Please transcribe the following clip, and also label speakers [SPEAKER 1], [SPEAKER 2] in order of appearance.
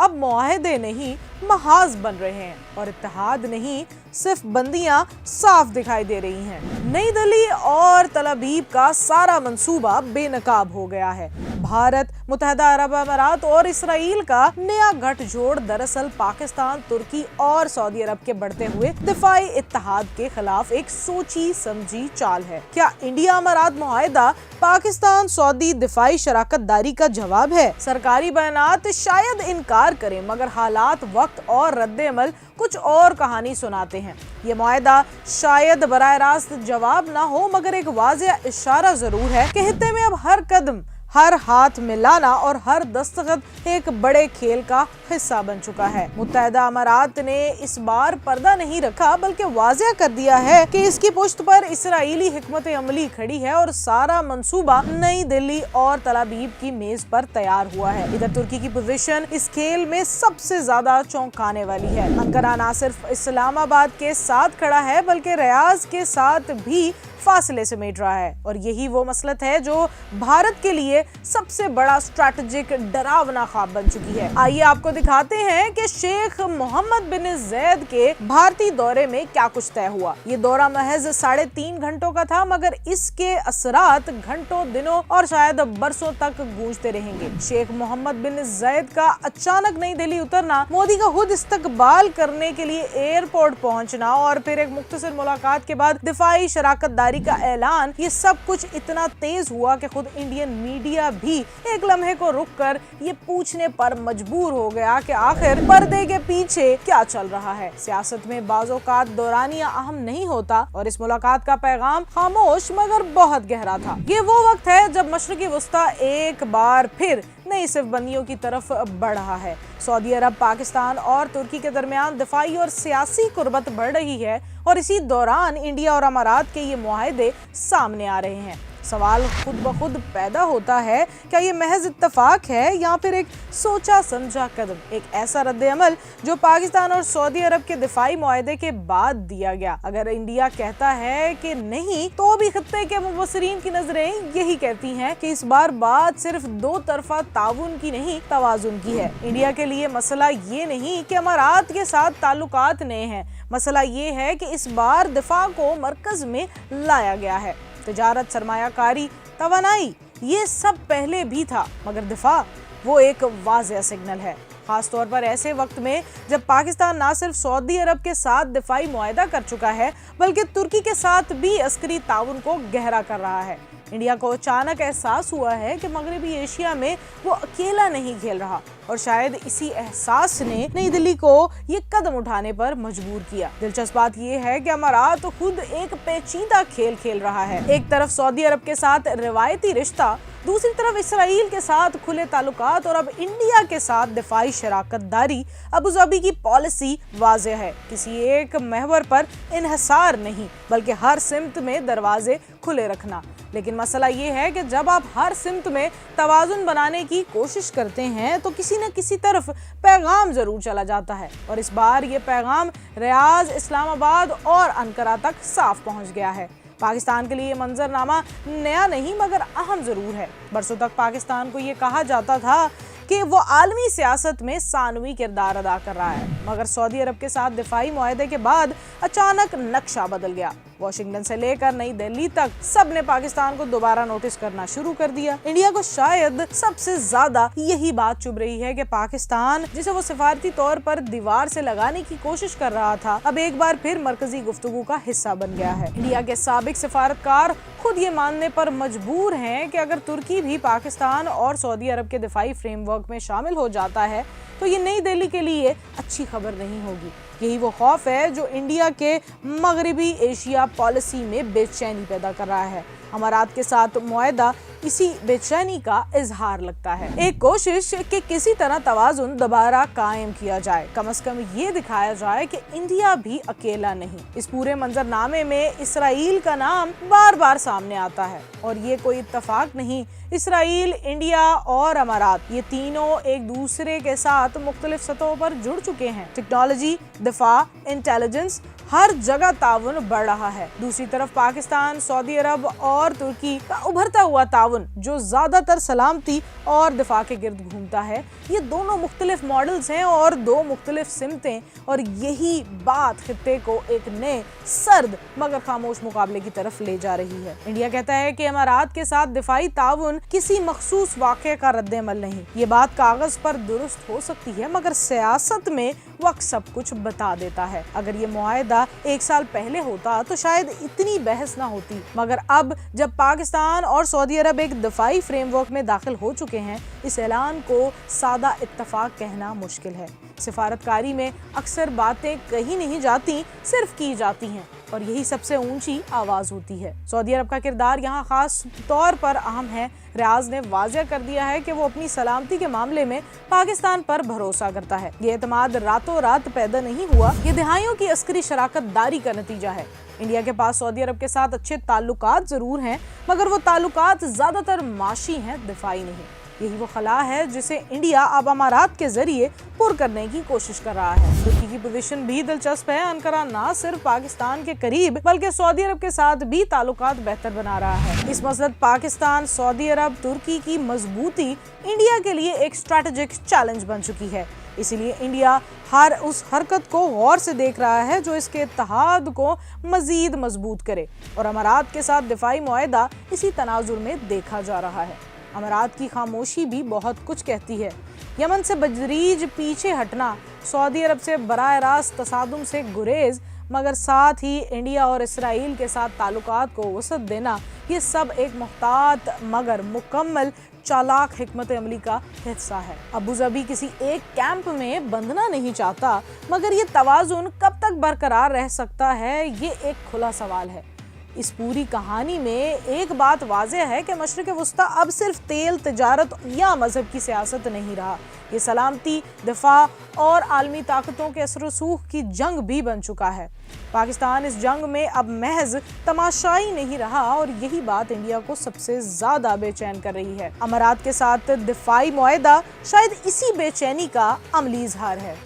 [SPEAKER 1] अब मुआहदे नहीं महाज बन रहे हैं और इत्तेहाद नहीं सिर्फ बंदियां साफ दिखाई दे रही हैं। नई दिल्ली और तल अबीब का सारा मंसूबा बेनकाब हो गया है। भारत, मुत्तहिदा अरब अमारात और इसराइल का नया गठजोड़ दरअसल पाकिस्तान, तुर्की और सऊदी अरब के बढ़ते हुए दिफाई इत्तेहाद के खिलाफ एक सोची समझी चाल है। क्या इंडिया अमारात मुआहदा पाकिस्तान सऊदी दिफाई शराकत दारी का जवाब है? सरकारी बयानात शायद इनकार करें, मगर हालात, वक्त और रद्द-ए-अमल कुछ और कहानी सुनाते हैं। ये मुआहदा शायद बराह रास्त जवाब ना हो, मगर एक वाज़ेह इशारा जरूर है कि हित्ते में अब हर कदम, हर हाथ मिलाना और हर दस्तखत एक बड़े खेल का हिस्सा बन चुका है। मुत्तहिदा अमारात ने इस बार पर्दा नहीं रखा, बल्कि वाज़ेह कर दिया है कि इसकी पुश्त पर इसराइली हिकमत अमली खड़ी है और सारा मंसूबा नई दिल्ली और तल अबीब की मेज पर तैयार हुआ है। इधर तुर्की की पोजीशन इस खेल में सबसे ज्यादा चौंकाने वाली है। अंकारा न सिर्फ इस्लामाबाद के साथ खड़ा है, बल्कि रियाज के साथ भी फासले समेट रहा है, और यही वो मसलत है जो भारत के लिए सबसे बड़ा स्ट्रैटेजिक डरावना ख्वाब बन चुकी है। आइए आपको दिखाते हैं कि शेख मोहम्मद बिन ज़ैद के भारतीय दौरे में क्या कुछ तय हुआ। ये दौरा महज 3.5 घंटों का था, मगर इसके असरात घंटों, दिनों और शायद बरसों तक गूंजते रहेंगे। शेख मोहम्मद बिन ज़ैद का अचानक नई दिल्ली उतरना, मोदी का खुद इस्तकबाल करने के लिए एयरपोर्ट पहुंचना और फिर एक मुख्तसर मुलाकात के बाद दिफाई शराकत दारी का ऐलान, ये सब कुछ इतना तेज हुआ कि खुद इंडियन मीडिया भी एक लम्हे को रुक कर ये पूछने पर मजबूर हो गया कि आखिर पर्दे के पीछे क्या चल रहा है। सियासत में बाज़-औक़ात दौरानिया अहम नहीं होता, और इस मुलाकात का पैगाम खामोश मगर बहुत गहरा था। ये वो वक्त है जब मशरिकी वस्ता एक बार फिर नई सिफबंदियों की तरफ बढ़ रहा है। सऊदी अरब, पाकिस्तान और तुर्की के दरमियान दिफाई और सियासी कुर्बत बढ़ रही है, और इसी दौरान इंडिया और अमारात के ये मुआहदे सामने आ रहे हैं। सवाल खुद ब खुद पैदा होता है, क्या ये महज इत्तफाक है या फिर एक सोचा समझा कदम, एक ऐसा रद्द-ए-अमल जो पाकिस्तान और सऊदी अरब के दिफाई मुआहदे के बाद दिया गया? अगर इंडिया कहता है कि नहीं, तो भी खत्ते के मुबस्सिरीन की नजरें यही कहती हैं कि इस बार बात सिर्फ दो तरफा ताउन की नहीं, तवाजुन की है। इंडिया के लिए मसला ये नहीं कि अमारात के साथ ताल्लुकात नए हैं, मसला ये है कि इस बार दिफा को मरकज में लाया गया है। तिजारत, सरमायाकारी, तवानाई, ये सब पहले भी था, मगर दिफा वो एक वाज़ेह सिग्नल है, खास तौर पर ऐसे वक्त में जब पाकिस्तान ना सिर्फ सऊदी अरब के साथ दिफाई मुआहदा कर चुका है, बल्कि तुर्की के साथ भी अस्करी ताउन को गहरा कर रहा है। इंडिया को अचानक एहसास हुआ है कि मगरबी एशिया में वो अकेला नहीं खेल रहा, और शायद इसी एहसास ने नई दिल्ली को ये कदम उठाने पर मजबूर किया। दिलचस्प बात ये है कि अमारात तो खुद एक पेचीदा खेल खेल रहा है। एक तरफ सऊदी अरब के साथ रिवायती रिश्ता, दूसरी तरफ इसराइल के साथ खुले ताल्लुकात, और अब इंडिया के साथ दिफाई शराकत दारी। अबू धाबी की पॉलिसी वाज़ेह है, किसी एक महवर पर इन्हिसार नहीं, बल्कि हर सिमत में दरवाजे खुले रखना। लेकिन मसला ये है कि जब आप हर सिमत में तवाज़ुन बनाने की कोशिश करते हैं, तो किसी न किसी तरफ पैगाम जरूर चला जाता है, और इस बार ये पैगाम रियाज, इस्लामाबाद और अंकारा तक साफ पहुंच गया है। पाकिस्तान के लिए ये मंजरनामा नया नहीं, मगर अहम जरूर है। बरसों तक पाकिस्तान को ये कहा जाता था कि वो आलमी सियासत में सानवी किरदार अदा कर रहा है, मगर सऊदी अरब के साथ दिफाई मुआहदे के बाद अचानक नक्शा बदल गया। वाशिंगटन से लेकर नई दिल्ली तक सब ने पाकिस्तान को दोबारा नोटिस करना शुरू कर दिया। इंडिया को शायद सबसे ज्यादा यही बात चुभ रही है कि पाकिस्तान, जिसे वो सिफारती तौर पर दीवार से लगाने की कोशिश कर रहा था, अब एक बार फिर मरकजी गुफ्तगू का हिस्सा बन गया है। इंडिया के साबिक सिफारतकार खुद ये मानने पर मजबूर हैं कि अगर तुर्की भी पाकिस्तान और सऊदी अरब के दिफाई फ्रेमवर्क में शामिल हो जाता है, तो ये नई दिल्ली के लिए अच्छी खबर नहीं होगी। यही वो खौफ है जो इंडिया के मगरबी एशिया पॉलिसी में बेचैनी पैदा कर रहा है। अमारात के साथ मुआहदा इसी बेचैनी का इजहार लगता है, एक कोशिश कि किसी तरह तवाजुन दोबारा कायम किया जाए। कम से कम ये दिखाया जाए कि इंडिया भी अकेला नहीं। इस पूरे मंजरनामे में इसराइल का नाम बार बार सामने आता है, और ये कोई इत्तफाक नहीं। इसराइल, इंडिया और अमारात, ये तीनों एक दूसरे के साथ मुख्तलिफ सतहों पर जुड़ चुके हैं। टेक्नोलॉजी, दिफा, इंटेलिजेंस हर जगह ताउन बढ़ रहा है। दूसरी तरफ पाकिस्तान, सऊदी अरब और तुर्की का उभरता हुआ ताउन जो ज्यादातर सलामती और दिफा के गिर्द घूमता है, ये दोनों मुख्तलिफ मॉडल्स हैं और दो मुख्तलिफ सिमतें, और यही बात खित्ते को एक नए सर्द मगर खामोश मुकाबले की तरफ ले जा रही है। इंडिया कहता है कि अमारात के साथ दिफाई ताउन किसी मखसूस वाक़े का रद्द-ए-अमल नहीं। ये बात कागज पर दुरुस्त हो सकती है मगर सियासत में वक्त सब कुछ बता देता है। अगर ये मुआहदा 1 साल पहले होता तो शायद इतनी बहस ना होती, मगर अब जब पाकिस्तान और सऊदी अरब एक दफाई फ्रेमवर्क में दाखिल हो चुके हैं, इस ऐलान को सादा इत्तफाक कहना मुश्किल है। सिफारतकारी में अक्सर बातें कही नहीं जाती, सिर्फ की जाती हैं, और यही सबसे ऊंची आवाज होती है। सऊदी अरब का किरदार यहाँ खास तौर पर अहम है। रियाज ने वाज़ेह कर दिया है कि वो अपनी सलामती के मामले में पाकिस्तान पर भरोसा करता है। ये एतमाद रातों रात पैदा नहीं हुआ, ये दिहाइयों की अस्करी शराकत दारी का नतीजा है। इंडिया के पास सऊदी अरब के साथ अच्छे ताल्लुकात जरूर हैं, मगर वो ताल्लुकात ज्यादातर माशी हैं, दिफाई नहीं। यही वो खला है जिसे इंडिया अब अमारात के जरिए पुर करने की कोशिश कर रहा है। तुर्की की पोजीशन भी दिलचस्प है। अंकारा ना सिर्फ पाकिस्तान के करीब बल्कि सऊदी अरब के साथ भी ताल्लुकात बेहतर बना रहा है। इस मसलत पाकिस्तान, सऊदी अरब, तुर्की की मजबूती इंडिया के लिए एक स्ट्रैटेजिक चैलेंज बन चुकी है। इसीलिए इंडिया हर उस हरकत को गौर से देख रहा है जो इसके इत्तेहाद को मजीद मजबूत करे, और अमारात के साथ दिफाई मुआहदा इसी तनाजुर में देखा जा रहा है। अमारात की खामोशी भी बहुत कुछ कहती है। यमन से बजरीज पीछे हटना, सऊदी अरब से बराह रास्त तसादुम से गुरेज, मगर साथ ही इंडिया और इसराइल के साथ ताल्लुकात को वसअत देना, ये सब एक मुख्तात मगर मुकम्मल चालाक हिकमत अमली का हिस्सा है। अबू धाबी किसी एक कैंप में बंधना नहीं चाहता, मगर ये तवाज़ुन कब तक बरकरार रह सकता है, ये एक खुला सवाल है। इस पूरी कहानी में एक बात वाज़ेह है कि मशरिक़ वुस्ता अब सिर्फ तेल, तिजारत या मजहब की सियासत नहीं रहा, ये सलामती, दिफा और आलमी ताकतों के असर रसूख की जंग भी बन चुका है। पाकिस्तान इस जंग में अब महज तमाशाई नहीं रहा, और यही बात इंडिया को सबसे ज्यादा बेचैन कर रही है। अमारात के साथ दिफाई मुआहदा शायद इसी बेचैनी का अमली इजहार है।